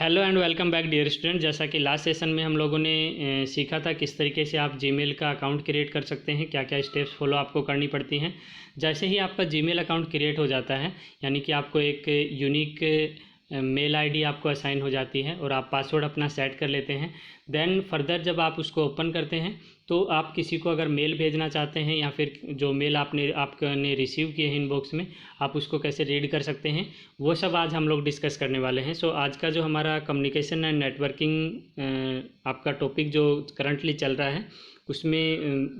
Hello and welcome back dear student. जैसा कि last session में हम लोगों ने सीखा था किस तरीके से आप जीमेल का अकाउंट क्रिएट कर सकते हैं, क्या क्या स्टेप्स फॉलो आपको करनी पड़ती हैं। जैसे ही आपका जीमेल अकाउंट क्रिएट हो जाता है, यानी कि आपको एक यूनिक मेल आईडी आपको असाइन हो जाती है और आप पासवर्ड अपना सेट कर लेते हैं। देन फर्दर जब आप उसको ओपन करते हैं तो आप किसी को अगर मेल भेजना चाहते हैं या फिर जो मेल आपने रिसीव किए हैं इनबॉक्स में, आप उसको कैसे रीड कर सकते हैं, वो सब आज हम लोग डिस्कस करने वाले हैं। सो आज का जो हमारा कम्युनिकेशन एंड नेटवर्किंग आपका टॉपिक जो करंटली चल रहा है, उसमें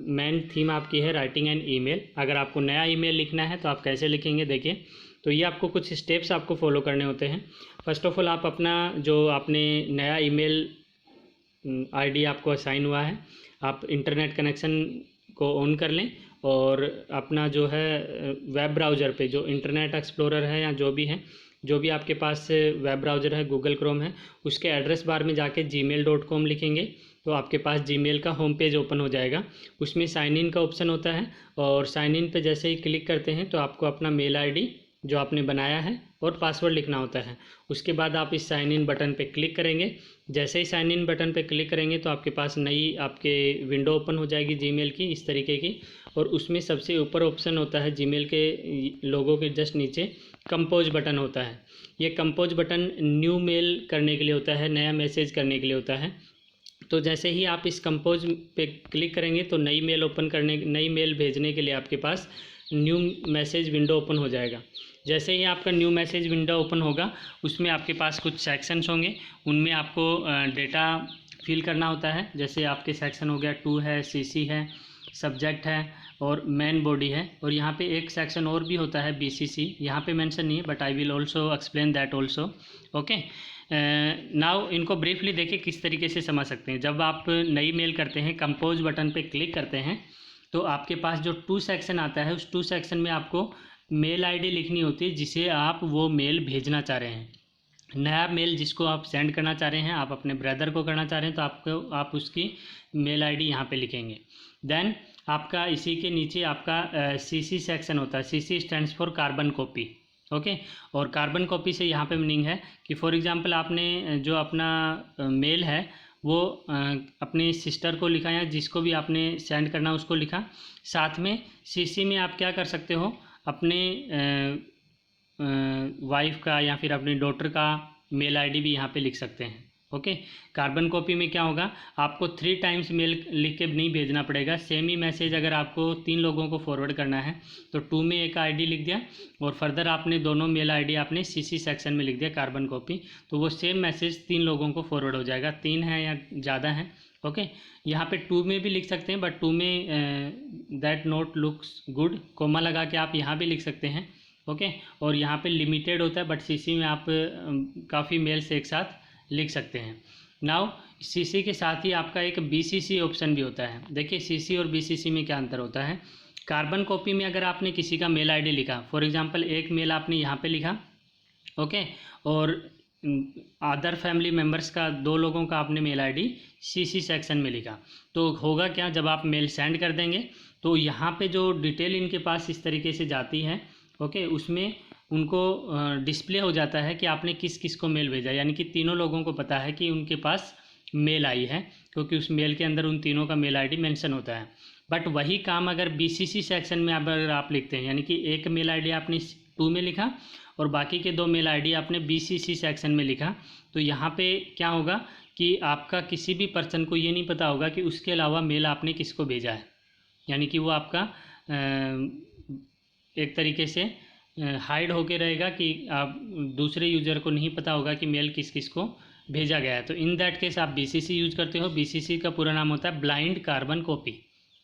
मेन थीम आपकी है राइटिंग एन ईमेल। अगर आपको नया ईमेल लिखना है तो आप कैसे लिखेंगे, देखिए। तो ये आपको कुछ स्टेप्स आपको फॉलो करने होते हैं। फर्स्ट ऑफ ऑल आप अपना जो आपने नया ईमेल आईडी आपको असाइन हुआ है, आप इंटरनेट कनेक्शन को ऑन कर लें और अपना जो है वेब ब्राउज़र पे जो इंटरनेट एक्सप्लोरर है या जो भी आपके पास वेब ब्राउज़र है, गूगल क्रोम है, उसके एड्रेस बार में जाके gmail.com लिखेंगे तो आपके पास जीमेल का होम पेज ओपन हो जाएगा। उसमें साइन इन का ऑप्शन होता है और साइन इन पे जैसे ही क्लिक करते हैं तो आपको अपना मेल आईडी जो आपने बनाया है और पासवर्ड लिखना होता है। उसके बाद आप इस साइन इन बटन पे क्लिक करेंगे। जैसे ही साइन इन बटन पे क्लिक करेंगे तो आपके पास नई आपके विंडो ओपन हो जाएगी जीमेल की, इस तरीके की। और उसमें सबसे ऊपर ऑप्शन होता है जीमेल के लोगो के जस्ट नीचे कंपोज बटन होता है। ये कंपोज बटन न्यू मेल करने के लिए होता है, नया मैसेज करने के लिए होता है। तो जैसे ही आप इस कंपोज पे क्लिक करेंगे तो नई मेल भेजने के लिए आपके पास न्यू मैसेज विंडो ओपन हो जाएगा। जैसे ही आपका न्यू मैसेज विंडो ओपन होगा उसमें आपके पास कुछ सेक्शंस होंगे, उनमें आपको डेटा फिल करना होता है। जैसे आपके सेक्शन हो गया 2 है, सीसी है, सब्जेक्ट है और मेन बॉडी है। और यहाँ पे एक सेक्शन और भी होता है बीसीसी, यहाँ पे मेंशन नहीं है but I will also explain that also. Okay, now इनको ब्रीफली देखिए किस तरीके से समझ सकते हैं। जब आप नई मेल करते हैं, कंपोज बटन पे क्लिक करते हैं तो आपके पास जो 2 सेक्शन आता है, उस 2 सेक्शन में आपको मेल आईडी लिखनी होती है जिसे आप वो मेल भेजना चाह रहे हैं। नया मेल जिसको आप सेंड करना चाह रहे हैं, आप अपने ब्रदर को करना चाह रहे हैं तो आप उसकी मेल आईडी यहाँ पे लिखेंगे। देन आपका इसी के नीचे आपका सीसी सेक्शन होता है। CC stands for carbon copy. Okay, और कार्बन कॉपी से यहाँ पे मीनिंग है कि फॉर एग्जांपल आपने जो अपना मेल है वो अपनी सिस्टर को लिखा या जिसको भी आपने सेंड करना उसको लिखा। साथ में सीसी में आप क्या कर सकते हो, अपने वाइफ का या फिर अपनी डॉटर का मेल आईडी भी यहाँ पे लिख सकते हैं। ओके, कार्बन कॉपी में क्या होगा, आपको 3 टाइम्स मेल लिख के नहीं भेजना पड़ेगा। सेम ही मैसेज अगर आपको 3 लोगों को फॉरवर्ड करना है तो 2 में एक आईडी लिख दिया और फर्दर आपने दोनों मेल आईडी आपने सीसी सेक्शन में लिख दिया कार्बन कॉपी, तो वो सेम मैसेज 3 लोगों को फॉरवर्ड हो जाएगा। 3 है या ज़्यादा है। ओके, यहाँ पे 2 में भी लिख सकते हैं बट 2 में that note looks good, comma लगा के आप यहाँ भी लिख सकते हैं। ओके, और यहाँ पे लिमिटेड होता है बट सीसी में आप काफ़ी मेल्स एक साथ लिख सकते हैं। नाउ सीसी के साथ ही आपका एक बीसीसी ऑप्शन भी होता है। देखिए सीसी और बीसीसी में क्या अंतर होता है। कार्बन कॉपी में अगर आपने किसी का मेल आईडी लिखा, फॉर एग्जांपल एक मेल आपने यहाँ पे लिखा, ओके, और अदर फैमिली मेम्बर्स का 2 लोगों का आपने मेल आईडी सीसी सेक्शन में लिखा, तो होगा क्या, जब आप मेल सेंड कर देंगे तो यहाँ पे जो डिटेल इनके पास इस तरीके से जाती है, ओके, उसमें उनको डिस्प्ले हो जाता है कि आपने किस किस को मेल भेजा। यानी कि तीनों लोगों को पता है कि उनके पास मेल आई है क्योंकि उस मेल के अंदर उन तीनों का मेल आईडी मेंशन होता है। बट वही काम अगर बीसीसी सेक्शन में अगर आप लिखते हैं, यानी कि एक मेल आईडी आपने 2 में लिखा और बाकी के 2 मेल आईडी आपने बीसीसी सेक्शन में लिखा, तो यहाँ पे क्या होगा कि आपका किसी भी पर्सन को ये नहीं पता होगा कि उसके अलावा मेल आपने किसको भेजा है। यानी कि वो आपका एक तरीके से हाइड होके रहेगा कि आप दूसरे यूज़र को नहीं पता होगा कि मेल किस किस को भेजा गया है। तो इन दैट केस आप बीसीसी यूज़ करते हो। बीसीसी का पूरा नाम होता है ब्लाइंड कार्बन कॉपी।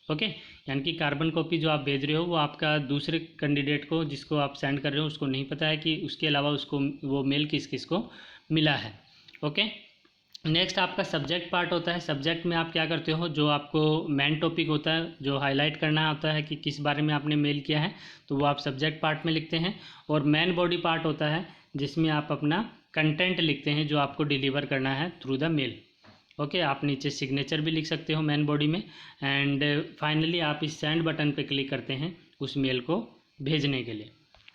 ओके, यानी कि कार्बन कॉपी जो आप भेज रहे हो वो आपका दूसरे कैंडिडेट को, जिसको आप सेंड कर रहे हो, उसको नहीं पता है कि उसके अलावा उसको वो मेल किस किस को मिला है। ओके, नेक्स्ट आपका सब्जेक्ट पार्ट होता है। सब्जेक्ट में आप क्या करते हो, जो आपको मेन टॉपिक होता है, जो हाईलाइट करना होता है कि किस बारे में आपने मेल किया है, तो वो आप सब्जेक्ट पार्ट में लिखते हैं। और मेन बॉडी पार्ट होता है जिसमें आप अपना कंटेंट लिखते हैं जो आपको डिलीवर करना है थ्रू द मेल। ओके, आप नीचे सिग्नेचर भी लिख सकते हो मेन बॉडी में। एंड फाइनली आप इस सेंड बटन पे क्लिक करते हैं उस मेल को भेजने के लिए।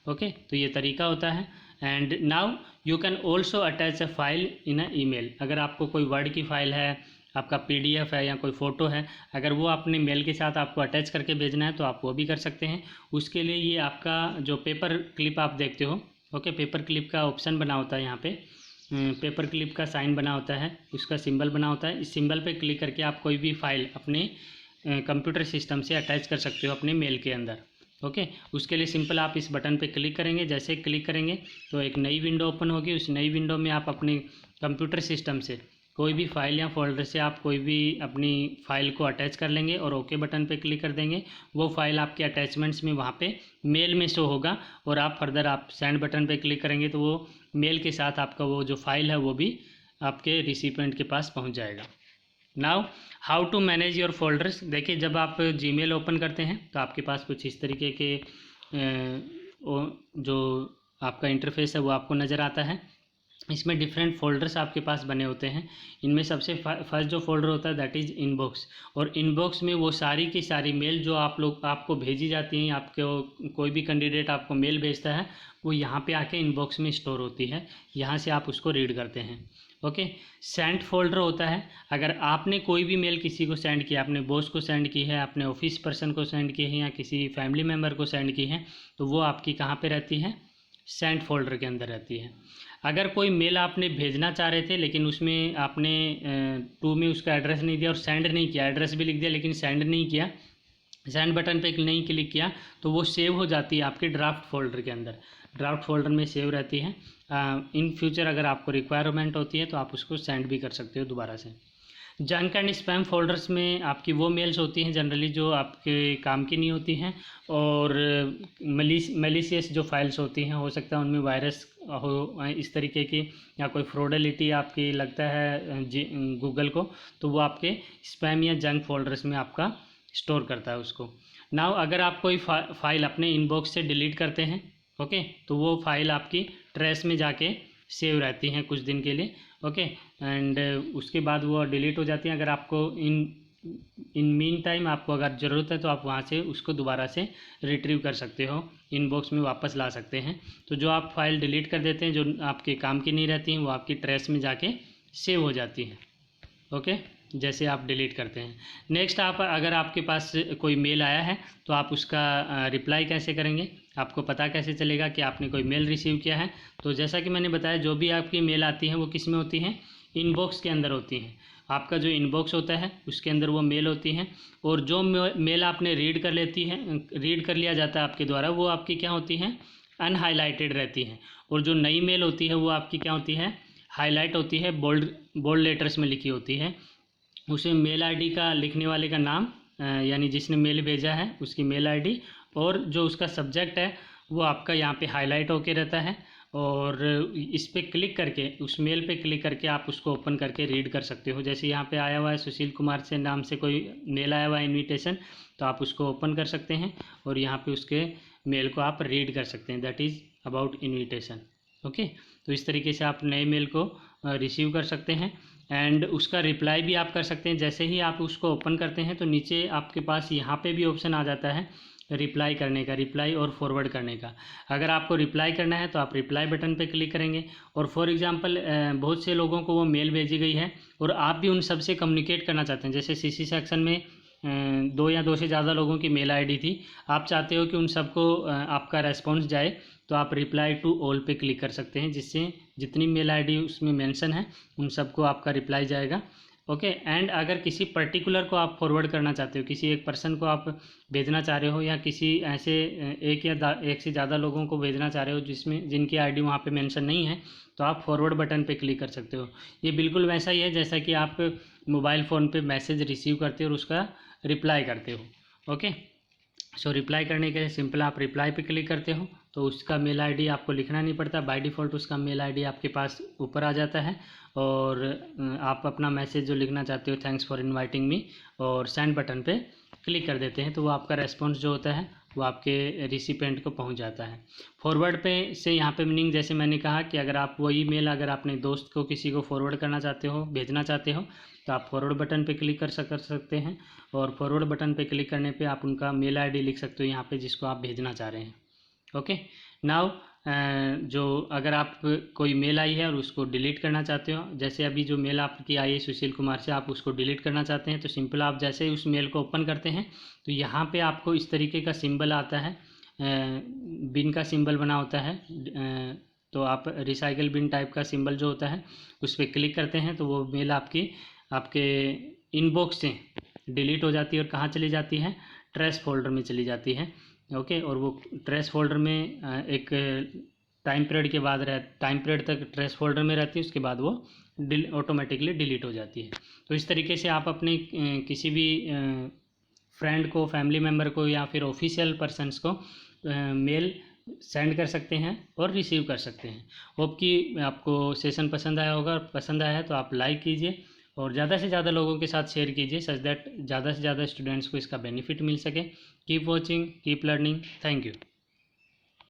ओके, तो ये तरीका होता है। And now you can also attach a file in a email. अगर आपको कोई वर्ड की फाइल है, आपका PDF है या कोई फ़ोटो है, अगर वो अपने मेल के साथ आपको अटैच करके भेजना है तो आप वो भी कर सकते हैं। उसके लिए ये आपका जो पेपर क्लिप आप देखते हो, ओके, पेपर क्लिप का ऑप्शन बना होता है यहाँ पे, पेपर क्लिप का साइन बना होता है, उसका सिंबल बना होता है। इस सिंबल पे क्लिक करके आप कोई भी फाइल अपने कंप्यूटर सिस्टम से अटैच कर सकते हो अपने मेल के अंदर, ओके। उसके लिए सिंपल आप इस बटन पे क्लिक करेंगे। जैसे क्लिक करेंगे तो एक नई विंडो ओपन होगी। उस नई विंडो में आप अपने कंप्यूटर सिस्टम से कोई भी फाइल या फोल्डर से आप कोई भी अपनी फ़ाइल को अटैच कर लेंगे और ओके बटन पे क्लिक कर देंगे। वो फाइल आपके अटैचमेंट्स में वहाँ पे मेल में शो होगा और आप फर्दर आप सेंड बटन पे क्लिक करेंगे तो वो मेल के साथ आपका वो जो फाइल है वो भी आपके रिसिपेंट के पास पहुँच जाएगा। Now how to manage your folders. देखिए, जब आप जीमेल ओपन करते हैं तो आपके पास कुछ इस तरीके के जो आपका इंटरफेस है वो आपको नज़र आता है। इसमें डिफरेंट फोल्डर्स आपके पास बने होते हैं। इनमें सबसे फर्स्ट जो फोल्डर होता है दैट इज़ इनबॉक्स। और इनबॉक्स में वो सारी की सारी मेल जो आपको भेजी जाती हैं, आपको कोई भी कैंडिडेट आपको मेल भेजता है वो यहाँ पे आके इनबॉक्स में स्टोर होती है। यहाँ से आप उसको रीड करते हैं, ओके। सेंड फोल्डर होता है, अगर आपने कोई भी मेल किसी को सेंड किया, अपने बॉस को सेंड की है, अपने ऑफिस पर्सन को सेंड की है या किसी फैमिली मेम्बर को सेंड की है, तो वो आपकी कहाँ पे रहती है, सेंड फोल्डर के अंदर रहती है। अगर कोई मेल आपने भेजना चाह रहे थे लेकिन उसमें आपने टू में उसका एड्रेस नहीं दिया और सेंड नहीं किया, एड्रेस भी लिख दिया लेकिन सेंड नहीं किया, सेंड बटन पे नहीं क्लिक किया, तो वो सेव हो जाती है आपके ड्राफ्ट फोल्डर के अंदर। ड्राफ्ट फोल्डर में सेव रहती है। इन फ्यूचर अगर आपको रिक्वायरमेंट होती है तो आप उसको सेंड भी कर सकते हो दोबारा से। जंक एंड स्पैम फोल्डर्स में आपकी वो मेल्स होती हैं जनरली जो आपके काम की नहीं होती हैं और मलिशियस जो फाइल्स होती हैं, हो सकता है उनमें वायरस हो इस तरीके की, या कोई फ्रॉडलिटी आपकी लगता है गूगल को, तो वो आपके स्पैम या जंक फोल्डर्स में आपका स्टोर करता है उसको। नाउ अगर आप कोई फाइल अपने इनबॉक्स से डिलीट करते हैं, ओके, तो वो फाइल आपकी ट्रेस में जाके सेव रहती हैं कुछ दिन के लिए, ओके। एंड उसके बाद वो डिलीट हो जाती हैं। अगर आपको इन मीन टाइम आपको अगर ज़रूरत है तो आप वहाँ से उसको दोबारा से रिट्रीव कर सकते हो, इनबॉक्स में वापस ला सकते हैं। तो जो आप फाइल डिलीट कर देते हैं जो आपके काम की नहीं रहती हैं वो आपकी ट्रेस में जाके सेव हो जाती हैं, ओके, जैसे आप डिलीट करते हैं। नेक्स्ट, आप अगर आपके पास कोई मेल आया है तो आप उसका रिप्लाई कैसे करेंगे, आपको पता कैसे चलेगा कि आपने कोई मेल रिसीव किया है। तो जैसा कि मैंने बताया, जो भी आपकी मेल आती है वो किस में होती हैं, इनबॉक्स के अंदर होती हैं। आपका जो इनबॉक्स होता है उसके अंदर वो मेल होती हैं और जो मेल आपने रीड कर लिया जाता है आपके द्वारा, वो आपकी क्या होती हैं, अनहाइलाइटेड रहती हैं। और जो नई मेल होती है वो आपकी क्या होती है, हाईलाइट होती है, बोल्ड लेटर्स में लिखी होती है। उसे मेल आईडी का लिखने वाले का नाम, यानी जिसने मेल भेजा है उसकी मेल आईडी, और जो उसका सब्जेक्ट है वो आपका यहाँ पे हाईलाइट होके रहता है। और इस पे क्लिक करके, उस मेल पे क्लिक करके आप उसको ओपन करके रीड कर सकते हो। जैसे यहाँ पे आया हुआ है सुशील कुमार से नाम से कोई मेल आया हुआ है इन्विटेशन, तो आप उसको ओपन कर सकते हैं और यहाँ पे उसके मेल को आप रीड कर सकते हैं, that is about invitation, okay. तो इस तरीके से आप नए मेल को रिसीव कर सकते हैं एंड उसका रिप्लाई भी आप कर सकते हैं। जैसे ही आप उसको ओपन करते हैं तो नीचे आपके पास यहाँ पे भी ऑप्शन आ जाता है रिप्लाई करने का, रिप्लाई और फॉरवर्ड करने का। अगर आपको रिप्लाई करना है तो आप रिप्लाई बटन पे क्लिक करेंगे और फॉर एग्जांपल बहुत से लोगों को वो मेल भेजी गई है और आप भी उन सब से कम्युनिकेट करना चाहते हैं। जैसे CC सेक्शन में 2 या 2 से ज़्यादा लोगों की मेल आईडी थी, आप चाहते हो कि उन सबको आपका रेस्पॉन्स जाए, तो आप रिप्लाई टू ऑल पे क्लिक कर सकते हैं, जिससे जितनी मेल आईडी उसमें मेंशन है उन सबको आपका रिप्लाई जाएगा, ओके। एंड अगर किसी पर्टिकुलर को आप फॉरवर्ड करना चाहते हो, किसी एक पर्सन को आप भेजना चाह रहे हो या किसी ऐसे एक से ज़्यादा लोगों को भेजना चाह रहे हो जिनकी आईडी वहाँ पे मेंशन नहीं है, तो आप फॉरवर्ड बटन पे क्लिक कर सकते हो। ये बिल्कुल वैसा ही है जैसा कि आप मोबाइल फ़ोन पे मैसेज रिसीव करते हो और उसका रिप्लाई करते हो, ओके। सो रिप्लाई करने के लिए सिंपल आप रिप्लाई पे क्लिक करते हो तो उसका मेल आईडी आपको लिखना नहीं पड़ता, बाय डिफ़ॉल्ट उसका मेल आईडी आपके पास ऊपर आ जाता है और आप अपना मैसेज जो लिखना चाहते हो, थैंक्स फॉर इनवाइटिंग मी, और सेंड बटन पे क्लिक कर देते हैं तो वो आपका रेस्पॉन्स जो होता है वो आपके रिसिपेंट को पहुंच जाता है। फॉरवर्ड पे से यहाँ पे मीनिंग, जैसे मैंने कहा कि अगर आप वही मेल अगर अपने दोस्त को किसी को फॉरवर्ड करना चाहते हो, भेजना चाहते हो, तो आप फॉरवर्ड बटन पे क्लिक कर सकते हैं और फॉरवर्ड बटन पे क्लिक करने पे आप उनका मेल आईडी लिख सकते हो यहाँ पे जिसको आप भेजना चाह रहे हैं, ओके। नाउ जो अगर आप कोई मेल आई है और उसको डिलीट करना चाहते हो, जैसे अभी जो मेल आपकी आई है सुशील कुमार से, आप उसको डिलीट करना चाहते हैं, तो सिंपल आप जैसे ही उस मेल को ओपन करते हैं तो यहाँ पे आपको इस तरीके का सिंबल आता है, बिन का सिंबल बना होता है। तो आप रिसाइकल बिन टाइप का सिंबल जो होता है उस पर क्लिक करते हैं तो वो मेल आपके इनबॉक्स से डिलीट हो जाती है और कहाँ चली जाती है, ट्रैश फोल्डर में चली जाती है। ओके, और वो ट्रैश फोल्डर में एक टाइम पीरियड तक ट्रैश फोल्डर में रहती है, उसके बाद वो ऑटोमेटिकली डिलीट हो जाती है। तो इस तरीके से आप अपने किसी भी फ्रेंड को, फैमिली मेम्बर को या फिर ऑफिशियल पर्सनस को मेल सेंड कर सकते हैं और रिसीव कर सकते हैं। होप कि आपको सेशन पसंद आया होगा, पसंद आया है तो आप लाइक कीजिए और ज़्यादा से ज़्यादा लोगों के साथ शेयर कीजिए, सच दैट ज़्यादा से ज़्यादा स्टूडेंट्स को इसका बेनिफिट मिल सके। Keep watching, keep learning, thank you.